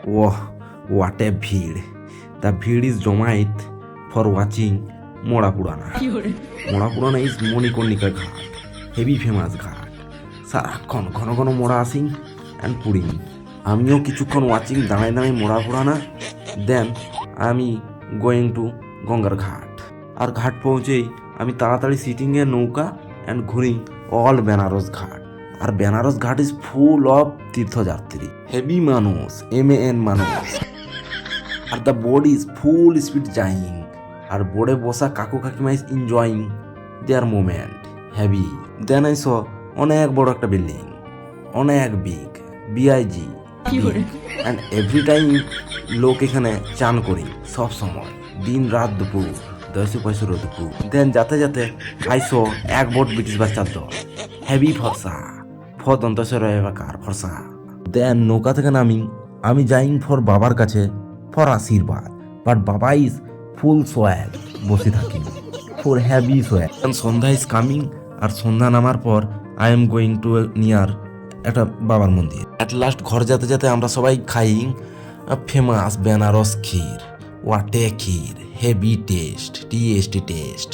Oh, what a bhid. The bhid is joined for watching Mora Purana. Mora Purana is Monikornika Ghat, heavy famous ঘাট। সারাক্ষণ ঘন ঘন মোড়া asking and pudding. আমিও কিছুক্ষণ watching দাঁড়ায় দাঁড়ায় মোড়া পুরানা। দেন আমি গোয়িং টু গঙ্গার ঘাট। আর ঘাট পৌঁছেই আমি তাড়াতাড়ি সিটিংয়ে নৌকা অ্যান্ড ঘুরিং অল বেনারস ঘাট। আর Benaras ghat is full of তীর্থযাত্রী, হেভি মানুষ, MAN মানুষ। আর the board is full speed যাইং। আর বোর্ডে বসা কাকু কাকিমা is enjoying their moment, heavy. Then I saw অনেক বড় একটা বিল্ডিং, অনেক big, BIG, and every time লোক এখানে চান করি সব সময়, দিন রাত দুপুর, 10-15 দুপুর। দেন যাতে যাতে আইসো এক বোট ব্রিটিশ বাচ্চার দল, হেভি ফর্সা, দন্তস্বর এলাকার ফর্সা। দেন নৌকা থেকে নামি আমি যাইং ফর বাবার কাছে ফর আশীর্বাদ। বাট বাবা ইজ ফুল সোয়াগ, বসে থাকি for heavy swag. Sandhya is coming. আর সন্ধ্যা নামার পর I am going to near একটা বাবার মন্দির। অ্যাট লাস্ট ঘর যেতে যেতে আমরা সবাই খাইং ফেমাস বেনারস ক্ষীর। ওয়াট এ ক্ষীর, হেভি টেস্ট, টেস্ট।